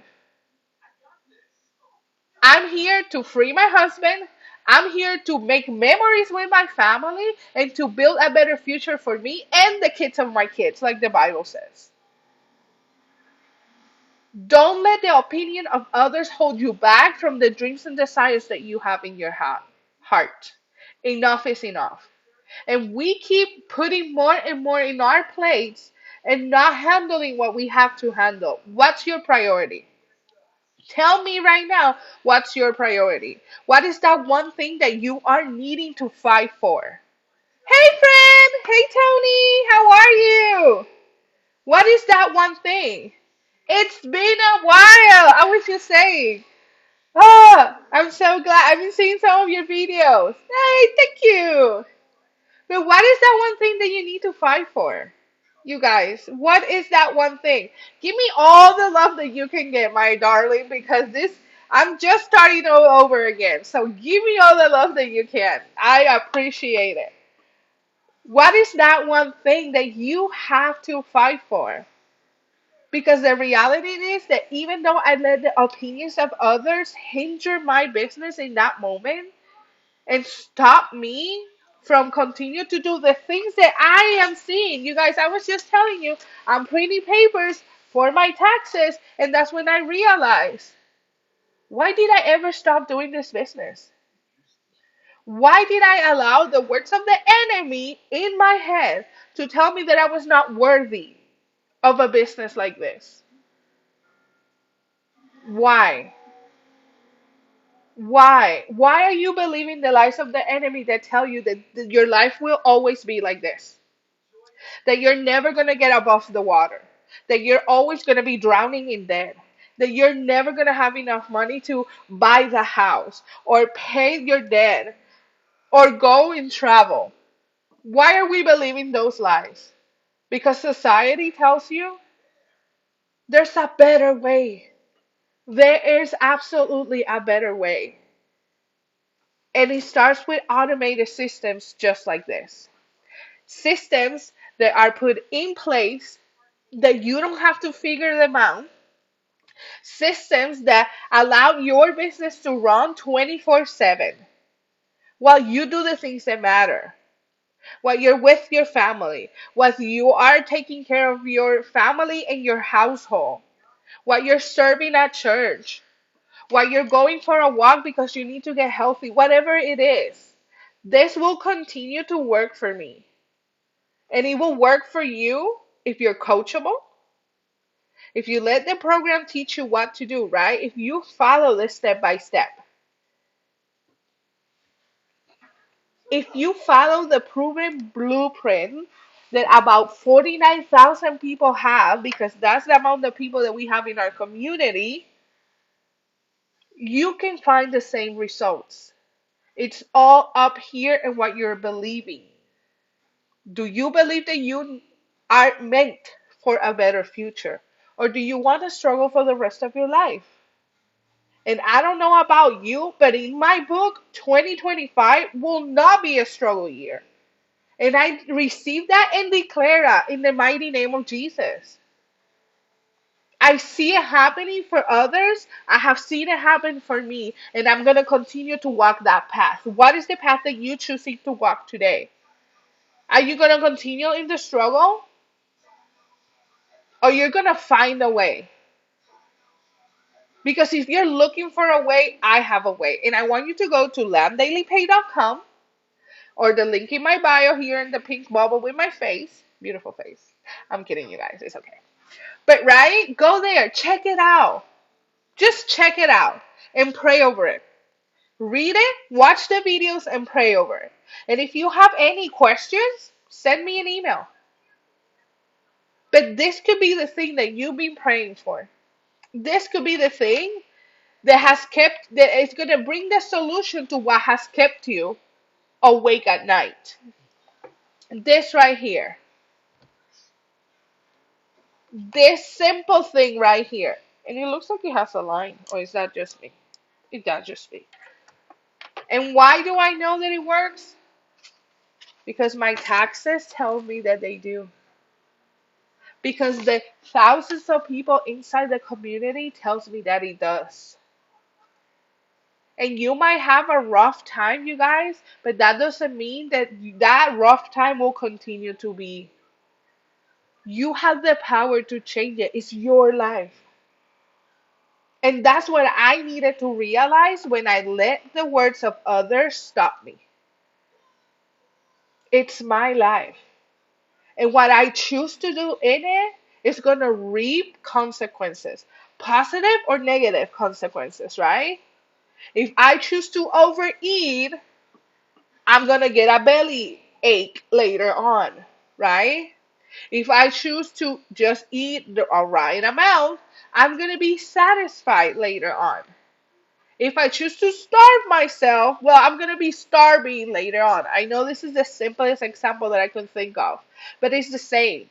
I'm here to free my husband. I'm here to make memories with my family and to build a better future for me and the kids of my kids, like the Bible says. Don't let the opinion of others hold you back from the dreams and desires that you have in your heart. Enough is enough. And we keep putting more and more in our plates and not handling what we have to handle. What's your priority? Tell me right now, what's your priority? What is that one thing that you are needing to fight for? Hey, friend! Hey, Tony! How are you? What is that one thing? It's been a while. I was just saying. Oh, I'm so glad. I've been seeing some of your videos. Hey, thank you. But what is that one thing that you need to fight for? You guys, what is that one thing? Give me all the love that you can get, my darling, because I'm just starting all over again. So give me all the love that you can. I appreciate it. What is that one thing that you have to fight for? Because the reality is that even though I let the opinions of others hinder my business in that moment and stop me from continue to do the things that I am seeing. You guys, I was just telling you, I'm printing papers for my taxes, and that's when I realized, why did I ever stop doing this business? Why did I allow the words of the enemy in my head to tell me that I was not worthy of a business like this? Why? Why? Why are you believing the lies of the enemy that tell you that your life will always be like this? That you're never going to get above the water, that you're always going to be drowning in debt, that you're never going to have enough money to buy the house or pay your debt or go and travel. Why are we believing those lies? Because society tells you there's a better way. There is absolutely a better way. And it starts with automated systems just like this. Systems that are put in place that you don't have to figure them out. Systems that allow your business to run 24/7 while you do the things that matter. While you're with your family, while you are taking care of your family and your household, while you're serving at church, while you're going for a walk because you need to get healthy, whatever it is, this will continue to work for me. And it will work for you if you're coachable, if you let the program teach you what to do, right? If you follow this step by step, if you follow the proven blueprint that about 49,000 people have, because that's the amount of people that we have in our community, you can find the same results. It's all up here in what you're believing. Do you believe that you are meant for a better future? Or do you want to struggle for the rest of your life? And I don't know about you, but in my book, 2025 will not be a struggle year. And I receive that and declare that in the mighty name of Jesus. I see it happening for others. I have seen it happen for me. And I'm going to continue to walk that path. What is the path that you choosing to walk today? Are you going to continue in the struggle? Or you're going to find a way? Because if you're looking for a way, I have a way. And I want you to go to lamdailypay.com or the link in my bio here in the pink bubble with my face. Beautiful face. I'm kidding, you guys. It's okay. But right, go there, check it out. Just check it out and pray over it. Read it, watch the videos, and pray over it. And if you have any questions, send me an email. But this could be the thing that you've been praying for. This could be the thing that is going to bring the solution to what has kept you awake at night. This right here. This simple thing right here. And it looks like it has a line. Or is that just me? It does just me. And why do I know that it works? Because my taxes tell me that they do. Because the thousands of people inside the community tells me that it does. And you might have a rough time, you guys, but that doesn't mean that that rough time will continue to be. You have the power to change it. It's your life. And that's what I needed to realize when I let the words of others stop me. It's my life. And what I choose to do in it is going to reap consequences, positive or negative consequences, right? If I choose to overeat, I'm going to get a belly ache later on, right? If I choose to just eat the right amount, I'm going to be satisfied later on. If I choose to starve myself, well, I'm going to be starving later on. I know this is the simplest example that I can think of, but it's the same.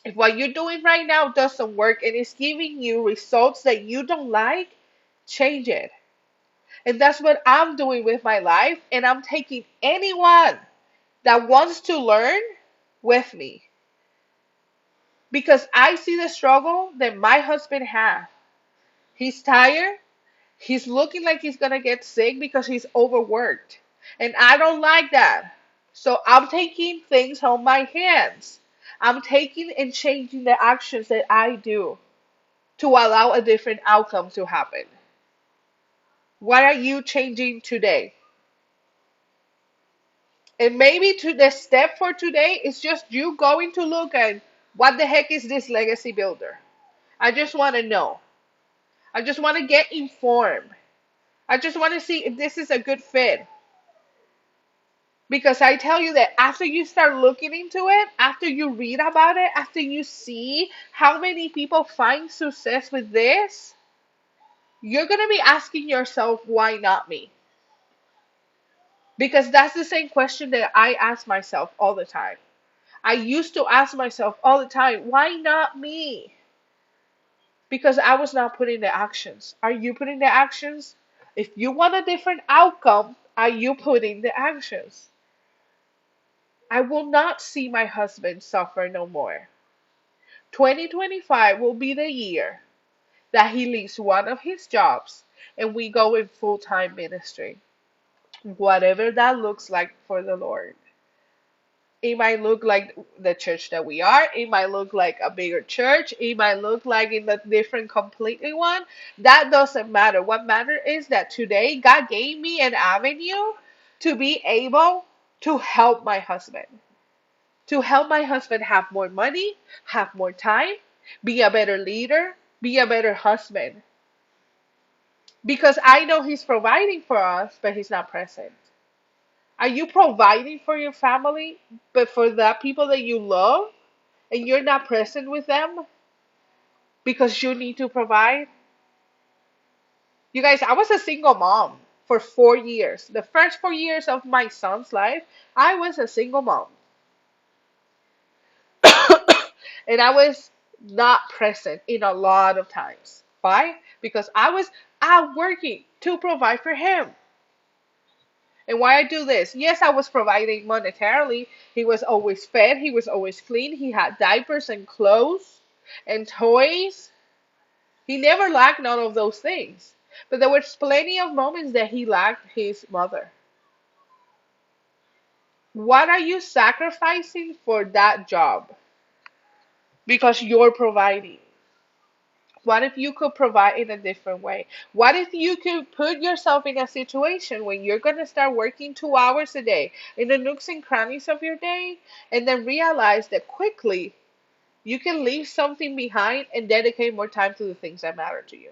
If what you're doing right now doesn't work and it's giving you results that you don't like, change it. And that's what I'm doing with my life. And I'm taking anyone that wants to learn with me because I see the struggle that my husband has. He's tired. He's looking like he's going to get sick because he's overworked. And I don't like that. So I'm taking things on my hands. I'm taking and changing the actions that I do to allow a different outcome to happen. What are you changing today? And maybe to the step for today is just you going to look at what the heck is this legacy builder? I just want to know. I just want to get informed. I just want to see if this is a good fit. Because I tell you that after you start looking into it, after you read about it, after you see how many people find success with this, you're going to be asking yourself, why not me? Because that's the same question that I ask myself all the time. I used to ask myself all the time, why not me? Because I was not putting the actions. Are you putting the actions? If you want a different outcome, are you putting the actions? I will not see my husband suffer no more. 2025 will be the year that he leaves one of his jobs and we go in full time ministry, whatever that looks like for the Lord. It might look like the church that we are. It might look like a bigger church. It might look like in a different completely one. That doesn't matter. What matters is that today God gave me an avenue to be able to help my husband. To help my husband have more money, have more time, be a better leader, be a better husband. Because I know he's providing for us, but he's not present. Are you providing for your family, but for the people that you love, and you're not present with them because you need to provide? You guys, I was a single mom for 4 years. The first 4 years of my son's life, I was a single mom. And I was not present in a lot of times. Why? Because I was out working to provide for him. And why I do this? Yes, I was providing monetarily. He was always fed, he was always clean, he had diapers and clothes and toys. He never lacked none of those things. But there was plenty of moments that he lacked his mother. What are you sacrificing for that job? Because you're providing. What if you could provide in a different way? What if you could put yourself in a situation when you're going to start working 2 hours a day in the nooks and crannies of your day and then realize that quickly you can leave something behind and dedicate more time to the things that matter to you?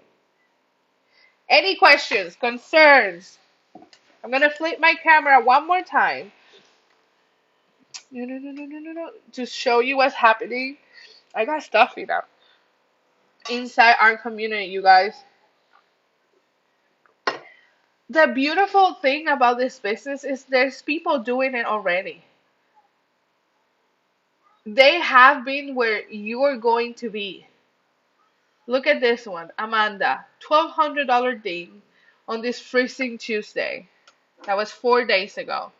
Any questions, concerns? I'm going to flip my camera one more time to show you what's happening. I got stuffy now inside our community, you guys. The beautiful thing about this business is there's people doing it already. They have been where you're going to be. Look at this one, Amanda. $1,200 ding on this freezing Tuesday. That was 4 days ago.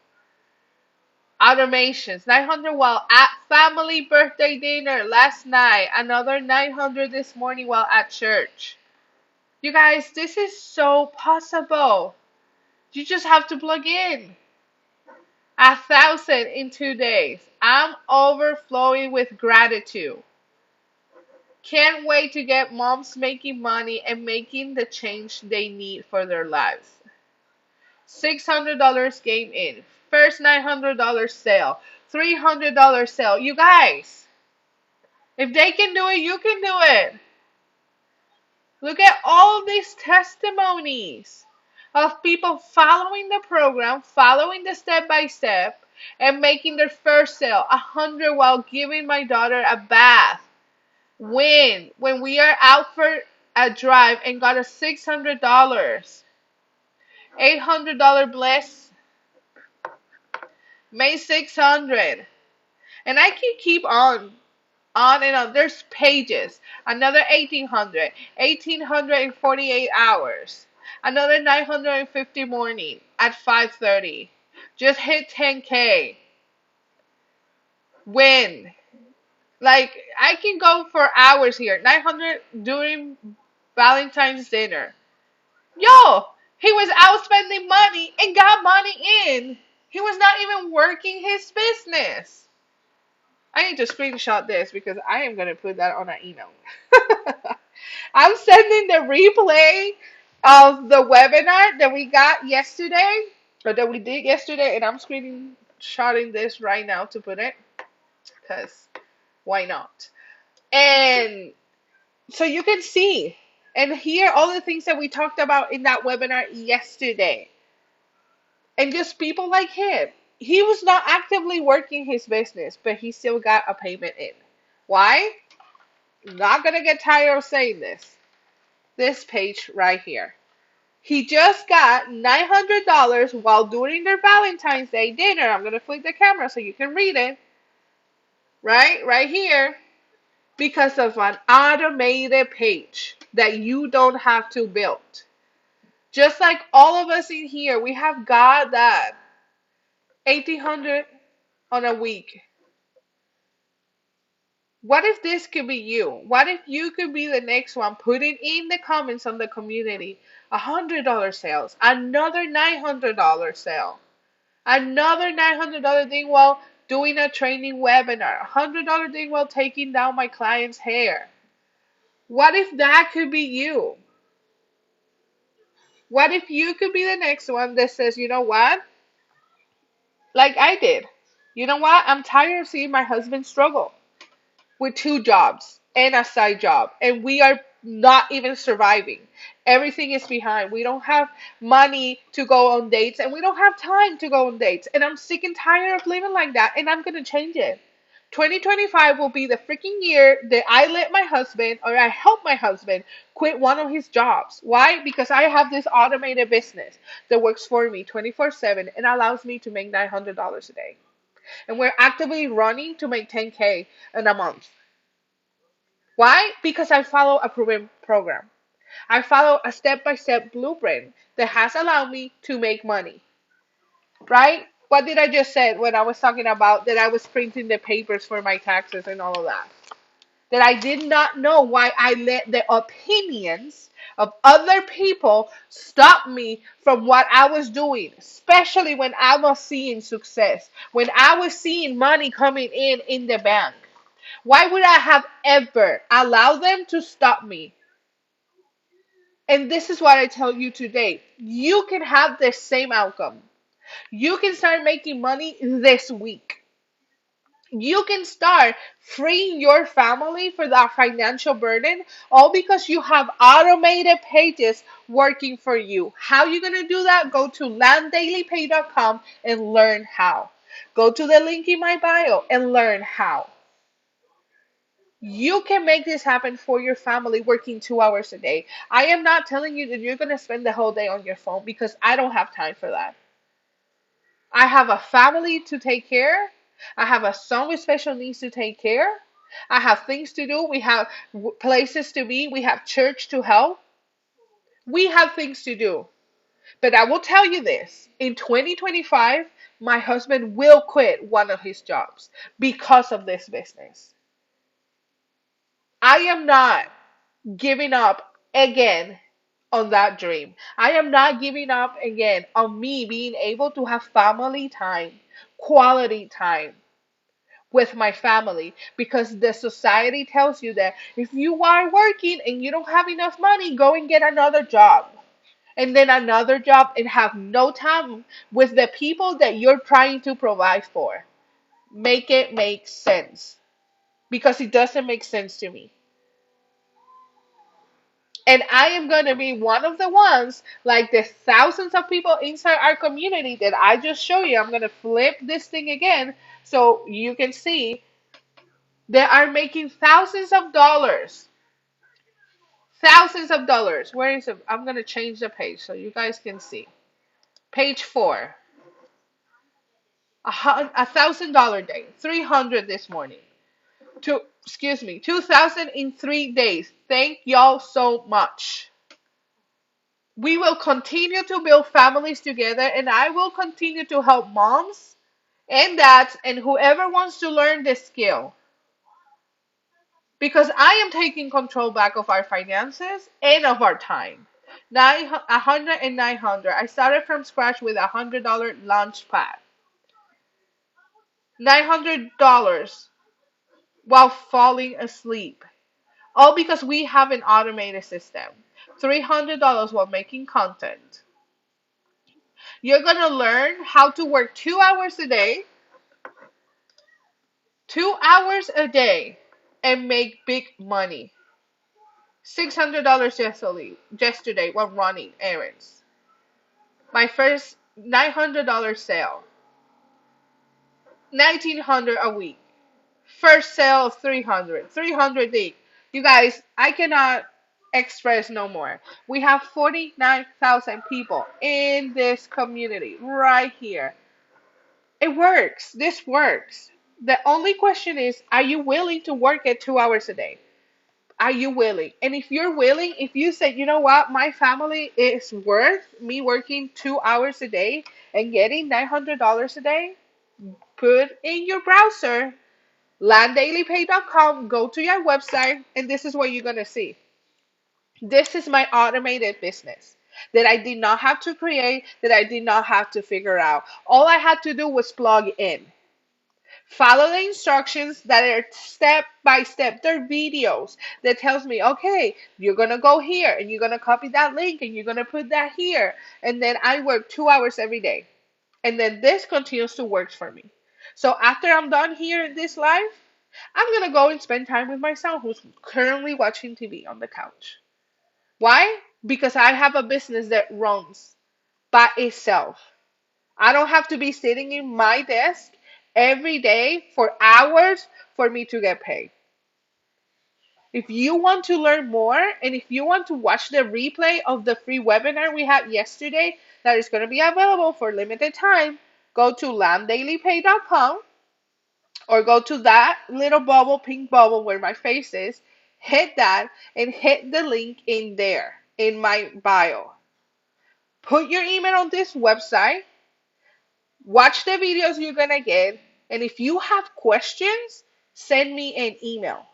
Automations, 900 while at family birthday dinner last night. Another 900 this morning while at church. You guys, this is so possible. You just have to plug in. 1,000 in 2 days. I'm overflowing with gratitude. Can't wait to get moms making money and making the change they need for their lives. $600 game in. First $900 sale. $300 sale. You guys, if they can do it, you can do it. Look at all of these testimonies of people following the program, following the step by step, and making their first sale. 100 while giving my daughter a bath. When we are out for a drive and got a $600, $800 bless, made 600, and I can keep on and on. There's pages. Another 1800, 1848 hours. Another 950 morning at 5:30. Just hit 10K. Win. Like I can go for hours here. 900 during Valentine's dinner. Yo, he was out spending money and got money in. He was not even working his business. I need to screenshot this because I am going to put that on an email. I'm sending the replay of the webinar that we got yesterday, or that we did yesterday, and I'm screenshotting this right now to put it because why not? And so you can see and hear all the things that we talked about in that webinar yesterday. And just people like him. He was not actively working his business, but he still got a payment in. Why? Not gonna get tired of saying this. This page right here. He just got $900 while doing their Valentine's Day dinner. I'm gonna flip the camera so you can read it. Right here. Because of an automated page that you don't have to build. Just like all of us in here, we have got that 1800 on a week. What if this could be you? What if you could be the next one putting in the comments on the community $100 sales, another $900 sale, another $900 thing while doing a training webinar, $100 thing while taking down my client's hair? What if that could be you? What if you could be the next one that says, you know what? Like I did. You know what? I'm tired of seeing my husband struggle with two jobs and a side job, and we are not even surviving. Everything is behind. We don't have money to go on dates, and we don't have time to go on dates. And I'm sick and tired of living like that, and I'm going to change it. 2025 will be the freaking year that I let my husband, or I help my husband, quit one of his jobs. Why? Because I have this automated business that works for me 24/7 and allows me to make $900 a day. And we're actively running to make 10K in a month. Why? Because I follow a proven program. I follow a step-by-step blueprint that has allowed me to make money. Right? What did I just say when I was talking about that I was printing the papers for my taxes and all of that? That I did not know why I let the opinions of other people stop me from what I was doing, especially when I was seeing success, when I was seeing money coming in the bank. Why would I have ever allowed them to stop me? And this is what I tell you today. You can have the same outcome. You can start making money this week. You can start freeing your family for that financial burden all because you have automated pages working for you. How you going to do that? Go to landdailypay.com and learn how. Go to the link in my bio and learn how. You can make this happen for your family working 2 hours a day. I am not telling you that you're going to spend the whole day on your phone because I don't have time for that. I have a family to take care. I have a son with special needs to take care. I have things to do. We have places to be. We have church to help. We have things to do. But I will tell you this, in 2025, my husband will quit one of his jobs because of this business. I am not giving up again on that dream. I am not giving up again on me being able to have family time, quality time. with my family because the society tells you that if you are working and you don't have enough money, go and get another job. And then another job and have no time with the people that you're trying to provide for. Make it make sense because it doesn't make sense to me. And I am going to be one of the ones, like the thousands of people inside our community that I just showed you. I'm going to flip this thing again so you can see they are making thousands of dollars. Thousands of dollars. Where is it? I'm going to change the page so you guys can see. Page 4. $1,000 day. 300 this morning. Excuse me, 2,000 in 3 days. Thank y'all so much. We will continue to build families together, and I will continue to help moms and dads and whoever wants to learn this skill. Because I am taking control back of our finances and of our time. 100 and 900. I started from scratch with $100 launch pad. $900 while falling asleep. All because we have an automated system. $300 while making content. You're going to learn how to work 2 hours a day, 2 hours a day, and make big money. $600 yesterday while running errands. My first $900 sale. 1900 a week. First sale of 300. 300 deep. You guys, I cannot express no more. We have 49,000 people in this community right here. It works. This works. The only question is, are you willing to work it 2 hours a day? Are you willing? And if you're willing, if you say, you know what, my family is worth me working 2 hours a day and getting $900 a day, put in your browser landdailypay.com, go to your website, and this is what you're going to see. This is my automated business that I did not have to create, that I did not have to figure out. All I had to do was plug in. Follow the instructions that are step by step. They're videos that tells me, okay, you're going to go here and you're going to copy that link and you're going to put that here. And then I work 2 hours every day. And then this continues to work for me. So after I'm done here in this live, I'm going to go and spend time with my son who's currently watching TV on the couch. Why? Because I have a business that runs by itself. I don't have to be sitting in my desk every day for hours for me to get paid. If you want to learn more and if you want to watch the replay of the free webinar we had yesterday that is going to be available for limited time, go to landdailypay.com or go to that little bubble, pink bubble where my face is, hit that and hit the link in there in my bio. Put your email on this website, watch the videos you're going to get, and if you have questions, send me an email.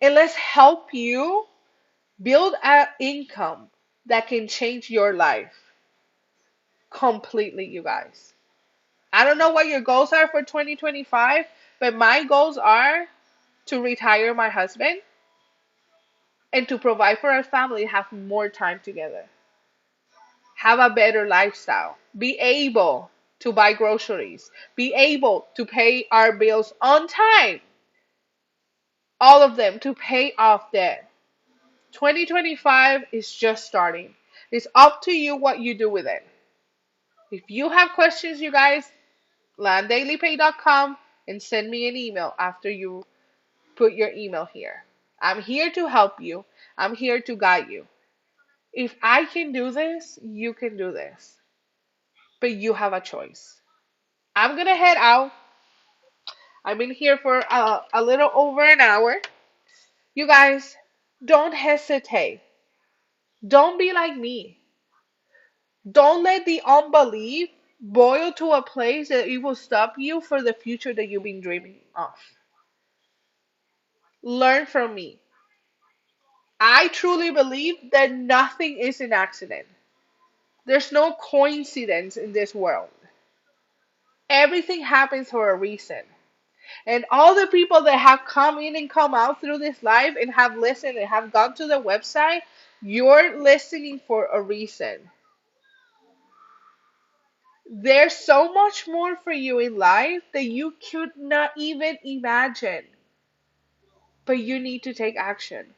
And let's help you build an income that can change your life completely, you guys. I don't know what your goals are for 2025, but my goals are to retire my husband and to provide for our family, have more time together, have a better lifestyle, be able to buy groceries, be able to pay our bills on time, all of them, to pay off debt. 2025 is just starting. It's up to you what you do with it. If you have questions, you guys, landdailypay.com and send me an email after you put your email here. I'm here to help you. I'm here to guide you. If I can do this, you can do this. But you have a choice. I'm going to head out. I've been here for a little over an hour. You guys, don't hesitate. Don't be like me. Don't let the unbelief boil to a place that it will stop you for the future that you've been dreaming of. Learn from me. I truly believe that nothing is an accident. There's no coincidence in this world. Everything happens for a reason. And all the people that have come in and come out through this live and have listened and have gone to the website, you're listening for a reason. There's so much more for you in life that you could not even imagine. But you need to take action.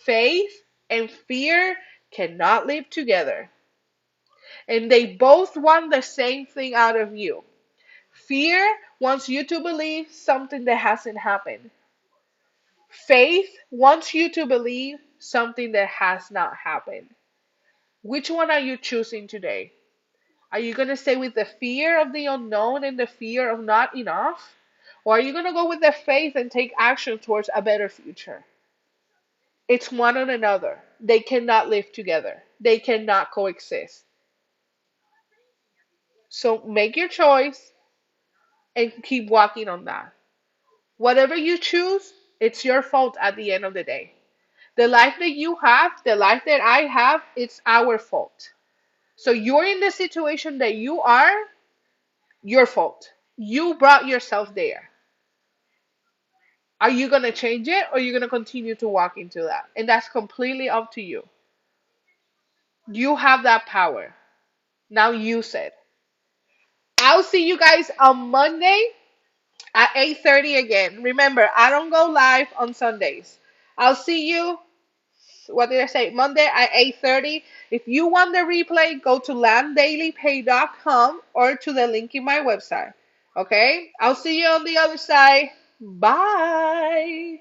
Faith and fear cannot live together. And they both want the same thing out of you. Fear wants you to believe something that hasn't happened. Faith wants you to believe something that has not happened. Which one are you choosing today? Are you going to stay with the fear of the unknown and the fear of not enough? Or are you going to go with the faith and take action towards a better future? It's one or another. They cannot live together, they cannot coexist. So make your choice and keep walking on that. Whatever you choose, it's your fault at the end of the day. The life that you have, the life that I have, it's our fault. So you're in the situation that you are, your fault. You brought yourself there. Are you going to change it or are you going to continue to walk into that? And that's completely up to you. You have that power. Now use it. I'll see you guys on Monday at 8:30 again. Remember, I don't go live on Sundays. I'll see you, what did I say? Monday at 8:30. If you want the replay, go to landdailypay.com or to the link in my website. Okay? I'll see you on the other side. Bye.